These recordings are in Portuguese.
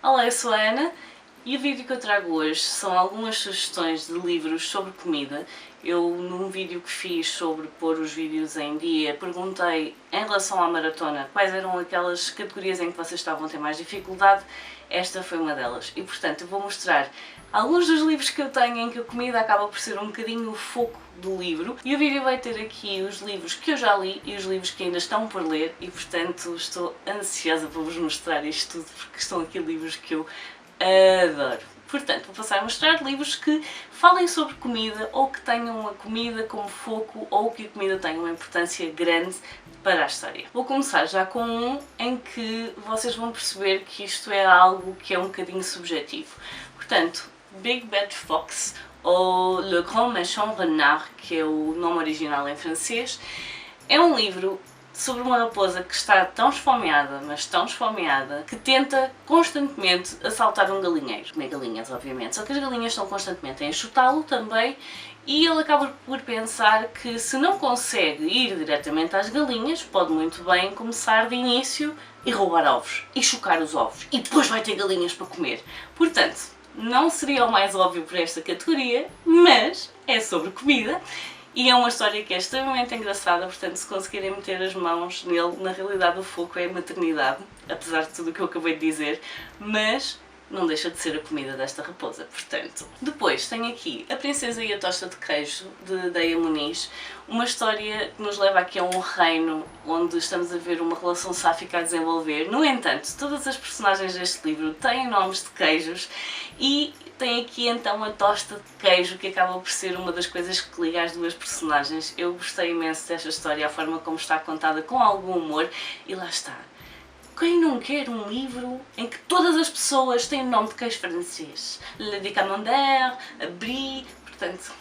Olá, eu sou a Ana e o vídeo que eu trago hoje são algumas sugestões de livros sobre comida. Eu, num vídeo que fiz sobre pôr os vídeos em dia, perguntei em relação à maratona quais eram aquelas categorias em que vocês estavam a ter mais dificuldade. Esta foi uma delas e, portanto, eu vou mostrar alguns dos livros que eu tenho em que a comida acaba por ser um bocadinho o foco do livro, e o vídeo vai ter aqui os livros que eu já li e os livros que ainda estão por ler e, portanto, estou ansiosa para vos mostrar isto tudo porque estão aqui livros que eu adoro. Portanto, vou passar a mostrar livros que falem sobre comida ou que tenham a comida como foco ou que a comida tenha uma importância grande para a história. Vou começar já com um em que vocês vão perceber que isto é algo que é um bocadinho subjetivo. Portanto, Big Bad Fox ou Le Grand Méchant Renard, que é o nome original em francês, é um livro sobre uma raposa que está tão esfomeada, mas tão esfomeada, que tenta constantemente assaltar um galinheiro. Comer galinhas, obviamente, só que as galinhas estão constantemente a enxotá-lo também, e ele acaba por pensar que se não consegue ir diretamente às galinhas, pode muito bem começar de início e roubar ovos, e chocar os ovos, e depois vai ter galinhas para comer. Portanto, não seria o mais óbvio por esta categoria, mas é sobre comida. E é uma história que é extremamente engraçada, portanto, se conseguirem meter as mãos nele, na realidade o foco é a maternidade, apesar de tudo o que eu acabei de dizer, mas não deixa de ser a comida desta raposa, portanto. Depois tenho aqui A Princesa e a Tosta de Queijo, de Deia Muniz, uma história que nos leva aqui a um reino onde estamos a ver uma relação sáfica a desenvolver. No entanto, todas as personagens deste livro têm nomes de queijos e tem aqui então a tosta de queijo, que acaba por ser uma das coisas que liga as duas personagens. Eu gostei imenso desta história, a forma como está contada com algum humor, e lá está. Quem não quer um livro em que todas as pessoas têm o nome de queijo francês? Le de Camembert, Brie, portanto.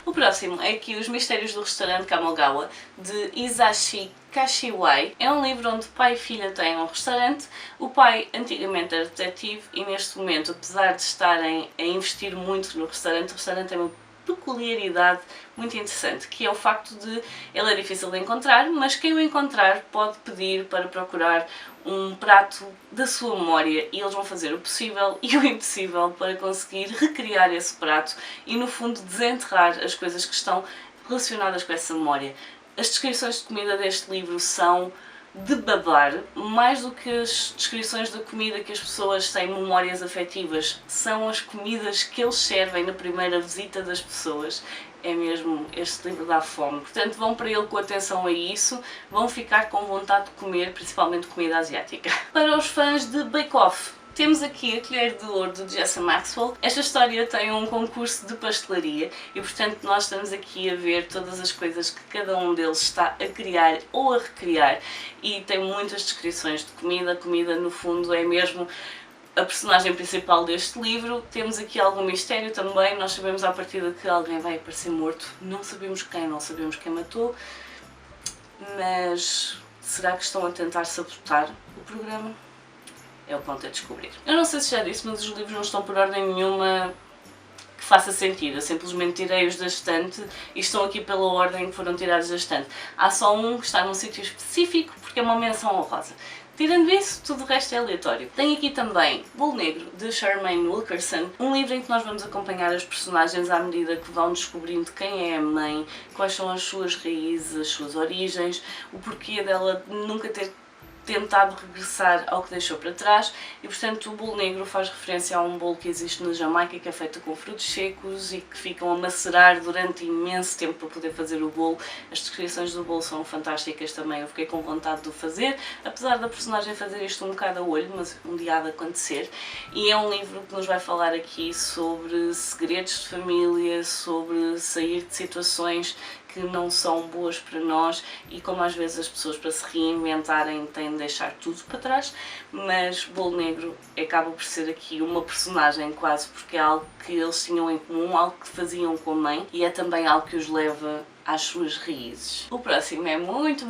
O próximo é aqui Os Mistérios do Restaurante Kamogawa, de Hisashi Kashiwai. É um livro onde pai e filha têm um restaurante. O pai antigamente era detetive e neste momento, apesar de estarem a investir muito no restaurante, o restaurante tem uma peculiaridade muito interessante, que é o facto de ele é difícil de encontrar, mas quem o encontrar pode pedir para procurar um prato da sua memória e eles vão fazer o possível e o impossível para conseguir recriar esse prato e, no fundo, desenterrar as coisas que estão relacionadas com essa memória. As descrições de comida deste livro são de babar, mais do que as descrições da comida que as pessoas têm memórias afetivas, são as comidas que eles servem na primeira visita das pessoas. É mesmo, este livro dá fome. Portanto, vão para ele com atenção a isso, vão ficar com vontade de comer, principalmente comida asiática. Para os fãs de Bake Off, temos aqui A Colher de Ouro, de Jessa Maxwell. Esta história tem um concurso de pastelaria e, portanto, nós estamos aqui a ver todas as coisas que cada um deles está a criar ou a recriar, e tem muitas descrições de comida. A comida, no fundo, é mesmo a personagem principal deste livro. Temos aqui algum mistério também, nós sabemos à partida que alguém vai aparecer morto, não sabemos quem, não sabemos quem matou, mas será que estão a tentar sabotar o programa? É o que vão ter de descobrir. Eu não sei se já disse, mas os livros não estão por ordem nenhuma que faça sentido. Eu simplesmente tirei-os da estante e estão aqui pela ordem que foram tirados da estante. Há só um que está num sítio específico porque é uma menção honrosa. Tirando isso, tudo o resto é aleatório. Tenho aqui também Bolo Negro, de Charmaine Wilkerson, um livro em que nós vamos acompanhar as personagens à medida que vão descobrindo quem é a mãe, quais são as suas raízes, as suas origens, o porquê dela nunca ter tentado regressar ao que deixou para trás, e portanto o bolo negro faz referência a um bolo que existe na Jamaica, que é feito com frutos secos e que ficam a macerar durante imenso tempo para poder fazer o bolo. As descrições do bolo são fantásticas também, eu fiquei com vontade de o fazer, apesar da personagem fazer isto um bocado a olho, mas um dia há de acontecer. E é um livro que nos vai falar aqui sobre segredos de família, sobre sair de situações que não são boas para nós e como às vezes as pessoas, para se reinventarem, têm de deixar tudo para trás, mas Bolo Negro acaba por ser aqui uma personagem quase, porque é algo que eles tinham em comum, algo que faziam com a mãe, e é também algo que os leva às suas raízes. O próximo é muito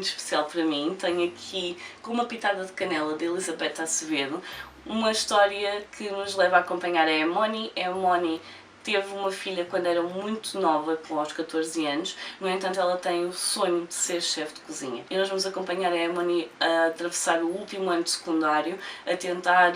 especial para mim. Tenho aqui Com uma Pitada de Canela, de Elizabeth Acevedo, uma história que nos leva a acompanhar a Emoni. A Emoni teve uma filha quando era muito nova, com aos 14 anos, no entanto ela tem o sonho de ser chefe de cozinha. E nós vamos acompanhar a Emoni a atravessar o último ano de secundário, a tentar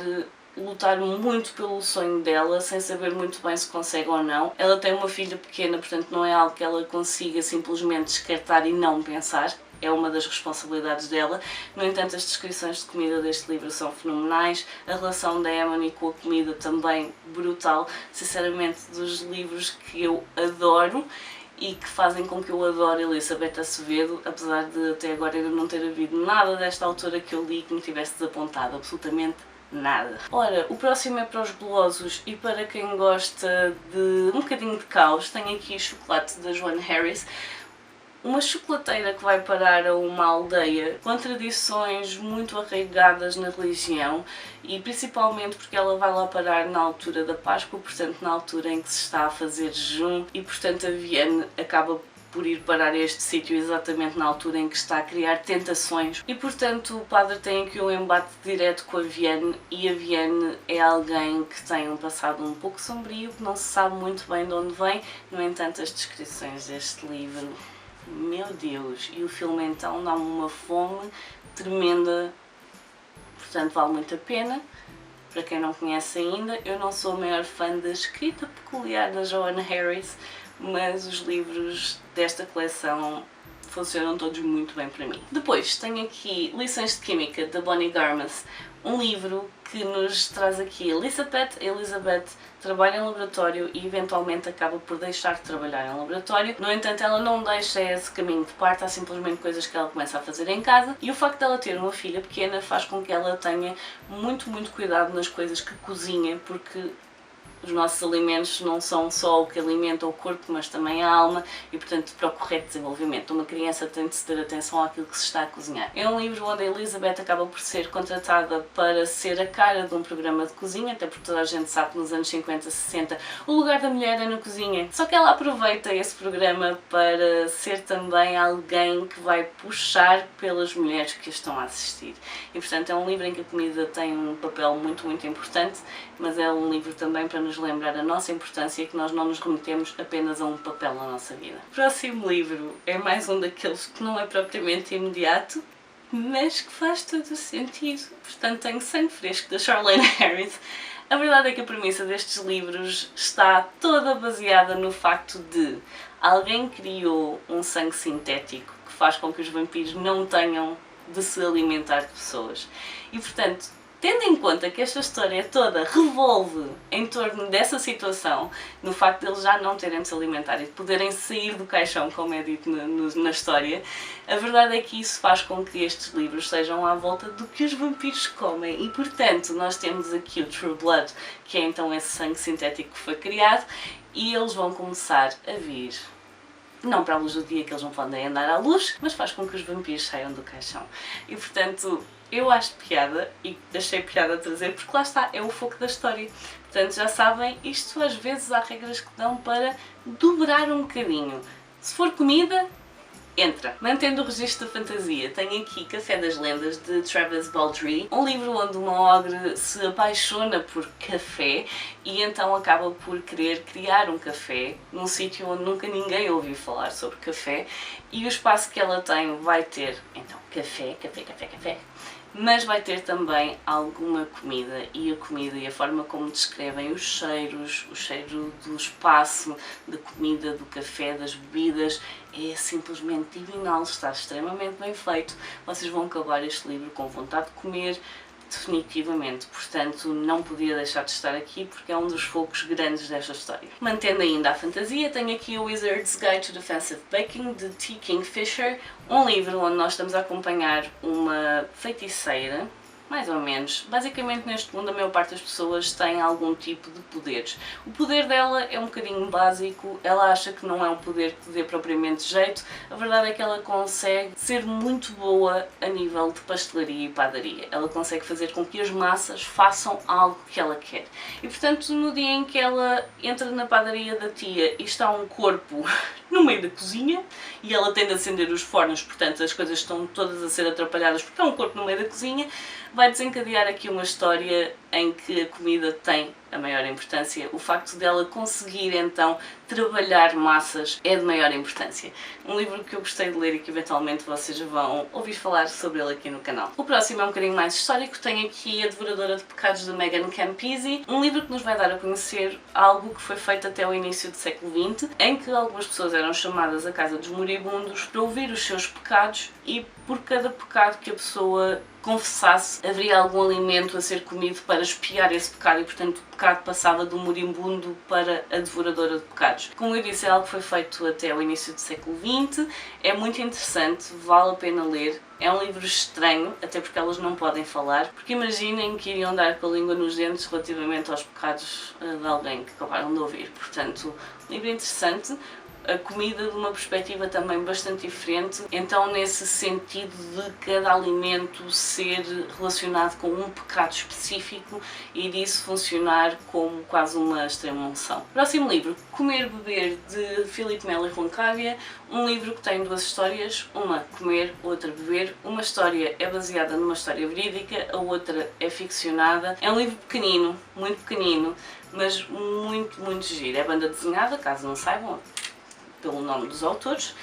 lutar muito pelo sonho dela, sem saber muito bem se consegue ou não. Ela tem uma filha pequena, portanto não é algo que ela consiga simplesmente descartar e não pensar. É uma das responsabilidades dela. No entanto, as descrições de comida deste livro são fenomenais. A relação da Emily com a comida também brutal. Sinceramente, dos livros que eu adoro e que fazem com que eu adore Elizabeth Acevedo, apesar de até agora ainda não ter havido nada desta autora que eu li que me tivesse desapontado, absolutamente nada. Ora, o próximo é para os golosos e para quem gosta de um bocadinho de caos. Tenho aqui chocolate da Joanne Harris. Uma chocolateira que vai parar a uma aldeia com tradições muito arraigadas na religião e principalmente porque ela vai lá parar na altura da Páscoa, portanto na altura em que se está a fazer jejum, e portanto a Vienne acaba por ir parar a este sítio exatamente na altura em que está a criar tentações e portanto o padre tem aqui um embate direto com a Vienne, e a Vienne é alguém que tem um passado um pouco sombrio, que não se sabe muito bem de onde vem. No entanto, as descrições deste livro, meu Deus, e o filme então dá-me uma fome tremenda, portanto vale muito a pena. Para quem não conhece ainda, eu não sou a maior fã da escrita peculiar da Joanne Harris, mas os livros desta coleção funcionam todos muito bem para mim. Depois tenho aqui Lições de Química, da Bonnie Garmus, um livro que nos traz aqui Elizabeth. A Elizabeth trabalha em laboratório e eventualmente acaba por deixar de trabalhar em laboratório. No entanto, ela não deixa esse caminho de parte, há simplesmente coisas que ela começa a fazer em casa, e o facto dela ter uma filha pequena faz com que ela tenha muito cuidado nas coisas que cozinha, porque os nossos alimentos não são só o que alimenta o corpo, mas também a alma, e portanto para o correto desenvolvimento uma criança tem de se ter atenção àquilo que se está a cozinhar. É um livro onde a Elizabeth acaba por ser contratada para ser a cara de um programa de cozinha, até porque toda a gente sabe que nos anos 50, 60 o lugar da mulher é na cozinha, só que ela aproveita esse programa para ser também alguém que vai puxar pelas mulheres que estão a assistir, e portanto é um livro em que a comida tem um papel muito importante, mas é um livro também para nos lembrar a nossa importância e que nós não nos remetemos apenas a um papel na nossa vida. O próximo livro é mais um daqueles que não é propriamente imediato, mas que faz todo o sentido. Portanto, tenho Sangue Fresco, da Charlaine Harris. A verdade é que a premissa destes livros está toda baseada no facto de alguém criou um sangue sintético que faz com que os vampiros não tenham de se alimentar de pessoas. E portanto, tendo em conta que esta história toda revolve em torno dessa situação, no facto de eles já não terem de se alimentar e de poderem sair do caixão, como é dito na história, a verdade é que isso faz com que estes livros sejam à volta do que os vampiros comem, e portanto nós temos aqui o True Blood, que é então esse sangue sintético que foi criado, e eles vão começar a vir não para a luz do dia, que eles não podem andar à luz, mas faz com que os vampiros saiam do caixão. E portanto, eu acho piada, e achei piada a trazer, porque lá está, é o foco da história. Portanto, já sabem, isto às vezes há regras que dão para dobrar um bocadinho. Se for comida, entra. Mantendo o registro da fantasia, tenho aqui Café das Lendas, de Travis Baldree, um livro onde uma ogre se apaixona por café e então acaba por querer criar um café num sítio onde nunca ninguém ouviu falar sobre café, e o espaço que ela tem vai ter, então, café, mas vai ter também alguma comida, e a comida e a forma como descrevem os cheiros, o cheiro do espaço, da comida, do café, das bebidas, é simplesmente divinal, está extremamente bem feito. Vocês vão acabar este livro com vontade de comer, definitivamente, portanto não podia deixar de estar aqui porque é um dos focos grandes desta história. Mantendo ainda a fantasia, tenho aqui o Wizard's Guide to Defensive Baking, de T. Kingfisher, um livro onde nós estamos a acompanhar uma feiticeira, mais ou menos. Basicamente neste mundo a maior parte das pessoas tem algum tipo de poderes. O poder dela é um bocadinho básico, ela acha que não é um poder que dê propriamente jeito, a verdade é que ela consegue ser muito boa a nível de pastelaria e padaria. Ela consegue fazer com que as massas façam algo que ela quer. E portanto, no dia em que ela entra na padaria da tia e está um corpo no meio da cozinha, e ela tende a acender os fornos, portanto as coisas estão todas a ser atrapalhadas porque há um corpo no meio da cozinha, vai desencadear aqui uma história em que a comida tem a maior importância. O facto dela conseguir então trabalhar massas é de maior importância. Um livro que eu gostei de ler e que eventualmente vocês vão ouvir falar sobre ele aqui no canal. O próximo é um bocadinho mais histórico, tem aqui A Devoradora de Pecados de Megan Campisi, um livro que nos vai dar a conhecer algo que foi feito até o início do século XX, em que algumas pessoas eram chamadas à casa dos moribundos para ouvir os seus pecados e por cada pecado que a pessoa confessasse, haveria algum alimento a ser comido para expiar esse pecado e, portanto, o pecado passava do moribundo para a devoradora de pecados. Como eu disse, é algo que foi feito até o início do século XX, é muito interessante, vale a pena ler. É um livro estranho, até porque elas não podem falar, porque imaginem que iriam dar com a língua nos dentes relativamente aos pecados de alguém que acabaram de ouvir. Portanto, um livro interessante. A comida de uma perspectiva também bastante diferente, então nesse sentido de cada alimento ser relacionado com um pecado específico e disso funcionar como quase uma extrema-unção. Próximo livro, Comer Beber, de Philip Melo e Roncaglia, um livro que tem duas histórias, uma comer, outra beber. Uma história é baseada numa história verídica, a outra é ficcionada. É um livro pequenino, muito pequenino, mas muito giro. É banda desenhada, caso não saibam, pelo nome dos autores,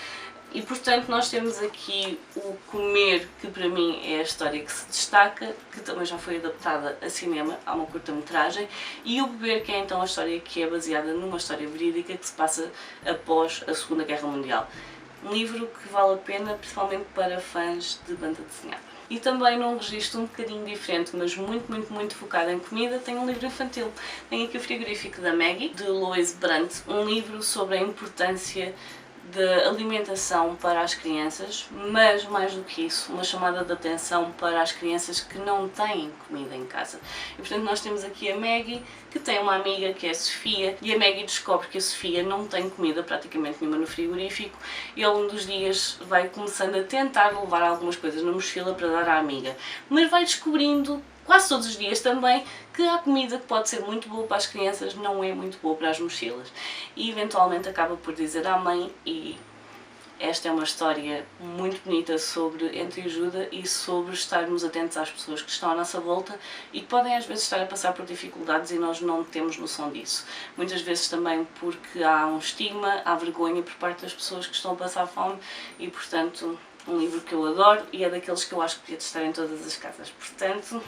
e portanto nós temos aqui o Comer, que para mim é a história que se destaca, que também já foi adaptada a cinema, há uma curta-metragem, e o Beber, que é então a história que é baseada numa história verídica que se passa após a Segunda Guerra Mundial. Um livro que vale a pena, principalmente para fãs de banda desenhada. E também num registro um bocadinho diferente, mas muito focado em comida, tem um livro infantil. Tem aqui o Frigorífico da Maggie, de Lois Brandt, um livro sobre a importância da alimentação para as crianças, mas mais do que isso, uma chamada de atenção para as crianças que não têm comida em casa. E portanto nós temos aqui a Maggie, que tem uma amiga que é a Sofia, e a Maggie descobre que a Sofia não tem comida praticamente nenhuma no frigorífico e ao longo dos dias vai começando a tentar levar algumas coisas na mochila para dar à amiga, mas vai descobrindo quase todos os dias também que há comida que pode ser muito boa para as crianças, não é muito boa para as mochilas. E eventualmente acaba por dizer à mãe, e esta é uma história muito bonita sobre entreajuda e sobre estarmos atentos às pessoas que estão à nossa volta e que podem às vezes estar a passar por dificuldades e nós não temos noção disso. Muitas vezes também porque há um estigma, há vergonha por parte das pessoas que estão a passar fome e portanto um livro que eu adoro e é daqueles que eu acho que podia estar em todas as casas. Portanto,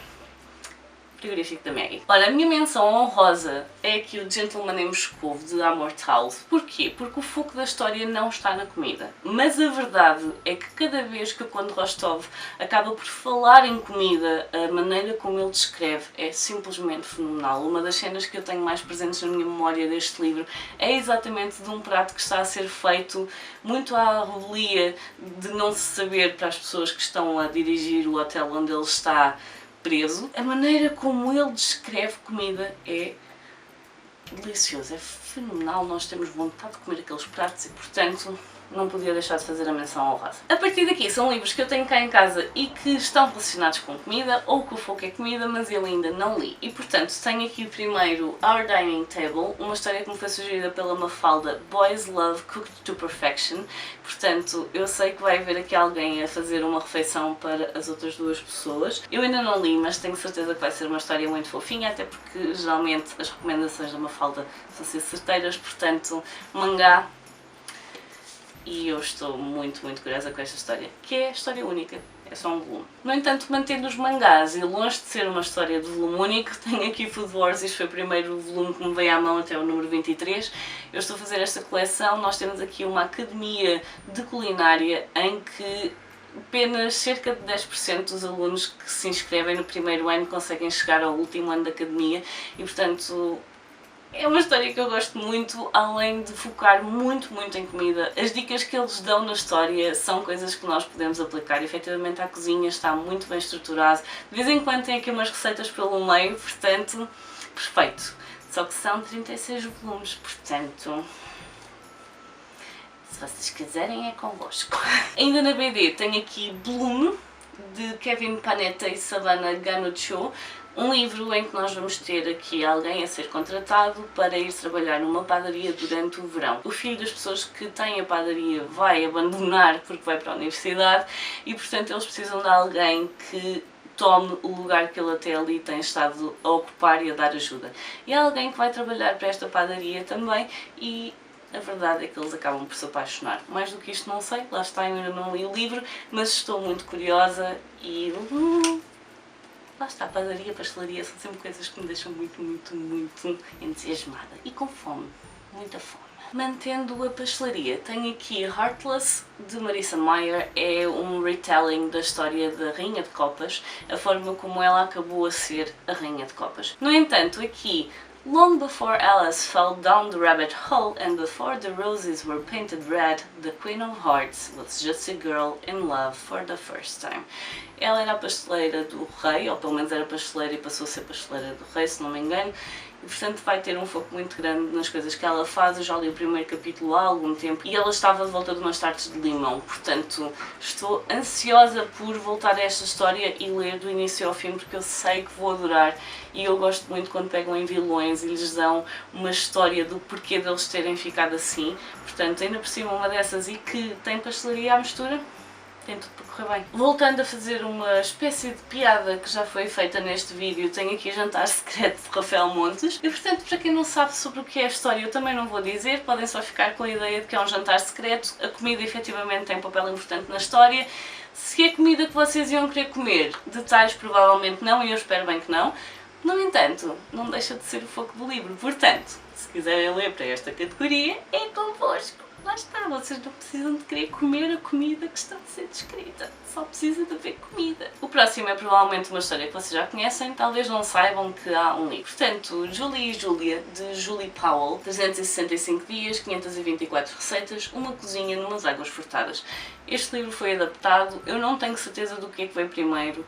Frigorífico da Maggie. Ora, a minha menção honrosa é aqui o Gentleman em Moscou, de Amor Towles. Porquê? Porque o foco da história não está na comida. Mas a verdade é que cada vez que o Conde Rostov acaba por falar em comida, a maneira como ele descreve é simplesmente fenomenal. Uma das cenas que eu tenho mais presentes na minha memória deste livro é exatamente de um prato que está a ser feito muito à revelia de não se saber para as pessoas que estão a dirigir o hotel onde ele está preso. A maneira como ele descreve comida é deliciosa, é fenomenal, nós temos vontade de comer aqueles pratos e portanto não podia deixar de fazer a menção honrosa. A partir daqui são livros que eu tenho cá em casa e que estão relacionados com comida ou que o foco é comida, mas eu ainda não li. E portanto tenho aqui o primeiro Our Dining Table, uma história que me foi sugerida pela Mafalda, Boys Love Cooked to Perfection. Portanto, eu sei que vai haver aqui alguém a fazer uma refeição para as outras duas pessoas. Eu ainda não li, mas tenho certeza que vai ser uma história muito fofinha, até porque geralmente as recomendações da Mafalda são ser certeiras, portanto, mangá. E eu estou muito curiosa com esta história, que é história única, é só um volume. No entanto, mantendo os mangás e longe de ser uma história de volume único, tenho aqui Food Wars, isto foi o primeiro volume que me veio à mão até o número 23. Eu estou a fazer esta coleção, nós temos aqui uma academia de culinária em que apenas cerca de 10% dos alunos que se inscrevem no primeiro ano conseguem chegar ao último ano da academia e portanto é uma história que eu gosto muito, além de focar muito em comida. As dicas que eles dão na história são coisas que nós podemos aplicar efetivamente à cozinha, está muito bem estruturado. De vez em quando tem aqui umas receitas pelo meio, portanto, perfeito. Só que são 36 volumes, portanto, se vocês quiserem é convosco. Ainda na BD tenho aqui Bloom, de Kevin Panetta e Savannah Ganucho. Um livro em que nós vamos ter aqui alguém a ser contratado para ir trabalhar numa padaria durante o verão. O filho das pessoas que têm a padaria vai abandonar porque vai para a universidade e portanto eles precisam de alguém que tome o lugar que ele até ali tem estado a ocupar e a dar ajuda. E há alguém que vai trabalhar para esta padaria também e a verdade é que eles acabam por se apaixonar. Mais do que isto não sei, lá está, eu ainda não li o livro, mas estou muito curiosa e lá está, padaria, pastelaria, são sempre coisas que me deixam muito entusiasmada e com fome, muita fome. Mantendo a pastelaria, tenho aqui Heartless, de Marissa Meyer. É um retelling da história da Rainha de Copas, a forma como ela acabou a ser a Rainha de Copas. No entanto, aqui, Long before Alice fell down the rabbit hole and before the roses were painted red, the Queen of Hearts was just a girl in love for the first time. Ela era a pasteleira do rei, ou pelo menos era pasteleira e passou a ser pasteleira do rei, se não me engano, e portanto vai ter um foco muito grande nas coisas que ela faz. Eu já li o primeiro capítulo há algum tempo e ela estava de volta de umas tartes de limão, portanto estou ansiosa por voltar a esta história e ler do início ao fim, porque eu sei que vou adorar e eu gosto muito quando pegam em vilões e lhes dão uma história do porquê deles terem ficado assim. Portanto, ainda por cima uma dessas e que tem pastelaria à mistura, tem tudo para correr bem. Voltando a fazer uma espécie de piada que já foi feita neste vídeo, tenho aqui Jantar Secreto de Rafael Montes. E portanto, para quem não sabe sobre o que é a história, eu também não vou dizer, podem só ficar com a ideia de que é um jantar secreto. A comida efetivamente tem um papel importante na história. Se é comida que vocês iam querer comer, detalhes provavelmente não, e eu espero bem que não. No entanto, não deixa de ser o foco do livro, portanto, se quiserem ler para esta categoria, é convosco. Lá está, vocês não precisam de querer comer a comida que está a ser descrita, só precisa de haver comida. O próximo é provavelmente uma história que vocês já conhecem, talvez não saibam que há um livro. Portanto, Julie e Julia, de Julie Powell, 365 dias, 524 receitas, uma cozinha numas águas furtadas. Este livro foi adaptado, eu não tenho certeza do que é que veio primeiro,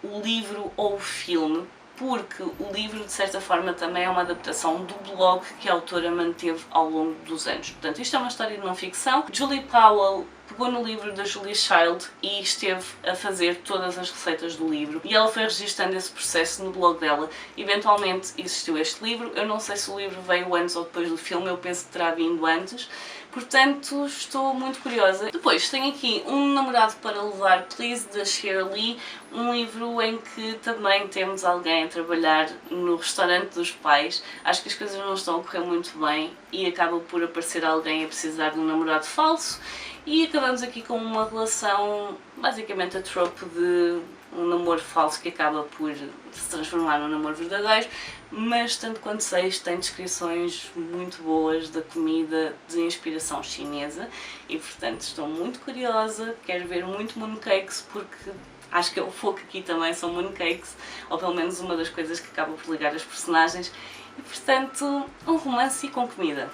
o livro ou o filme, porque o livro, de certa forma, também é uma adaptação do blog que a autora manteve ao longo dos anos. Portanto, isto é uma história de não-ficção. Julie Powell pegou no livro da Julia Child e esteve a fazer todas as receitas do livro. E ela foi registando esse processo no blog dela. Eventualmente existiu este livro. Eu não sei se o livro veio antes ou depois do filme, eu penso que terá vindo antes. Portanto, estou muito curiosa. Depois, tenho aqui Um Namorado para Levar, Please, da Shirley, um livro em que também temos alguém a trabalhar no restaurante dos pais. Acho que as coisas não estão a correr muito bem e acaba por aparecer alguém a precisar de um namorado falso e acabamos aqui com uma relação, basicamente a trope de um namoro falso que acaba por se transformar num namoro verdadeiro, mas tanto quanto sei, isto tem descrições muito boas da comida de inspiração chinesa e portanto estou muito curiosa, quero ver muito mooncakes porque acho que é o foco aqui também, são mooncakes, ou pelo menos uma das coisas que acaba por ligar as personagens e portanto um romance e com comida.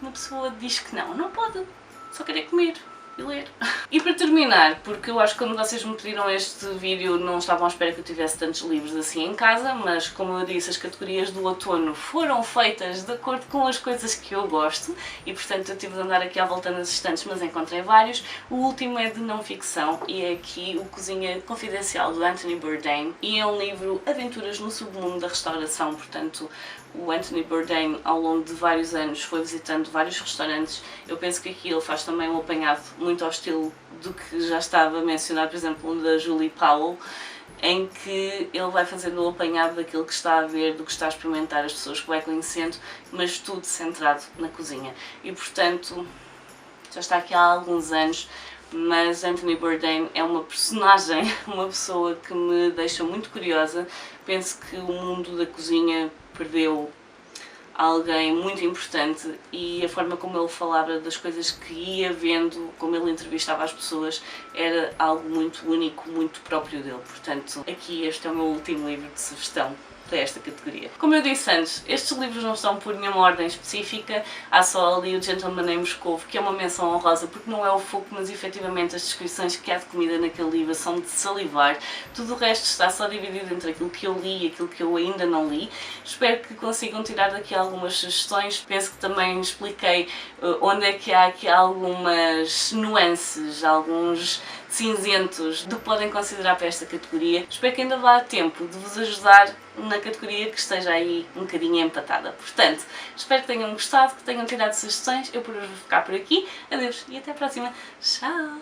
Uma pessoa diz que não pode, só querer comer e ler. E para terminar, porque eu acho que quando vocês me pediram este vídeo não estavam à espera que eu tivesse tantos livros assim em casa, mas como eu disse, as categorias do outono foram feitas de acordo com as coisas que eu gosto e portanto eu tive de andar aqui à volta nas estantes, mas encontrei vários. O último é de não ficção e é aqui o Cozinha Confidencial do Anthony Bourdain e é um livro Aventuras no Submundo da Restauração, portanto o Anthony Bourdain ao longo de vários anos foi visitando vários restaurantes. Eu penso que aqui ele faz também um apanhado muito ao estilo do que já estava mencionado, por exemplo, um da Julie Powell, em que ele vai fazendo o apanhado daquilo que está a ver, do que está a experimentar, as pessoas que vai conhecendo, mas tudo centrado na cozinha. E portanto, já está aqui há alguns anos, mas Anthony Bourdain é uma personagem, uma pessoa que me deixa muito curiosa. Penso que o mundo da cozinha perdeu alguém muito importante e a forma como ele falava das coisas que ia vendo, como ele entrevistava as pessoas, era algo muito único, muito próprio dele. Portanto, aqui este é o meu último livro de sugestão para esta categoria. Como eu disse antes, estes livros não estão por nenhuma ordem específica, há só ali o Gentleman em Moscou, que é uma menção honrosa porque não é o foco, mas efetivamente as descrições que há de comida naquele livro são de salivar. Tudo o resto está só dividido entre aquilo que eu li e aquilo que eu ainda não li. Espero que consigam tirar daqui algumas sugestões. Penso que também expliquei onde é que há aqui algumas nuances, alguns cinzentos do que podem considerar para esta categoria. Espero que ainda vá a tempo de vos ajudar na categoria que esteja aí um bocadinho empatada. Portanto, espero que tenham gostado, que tenham tirado sugestões. Eu por hoje vou ficar por aqui. Adeus e até a próxima. Tchau!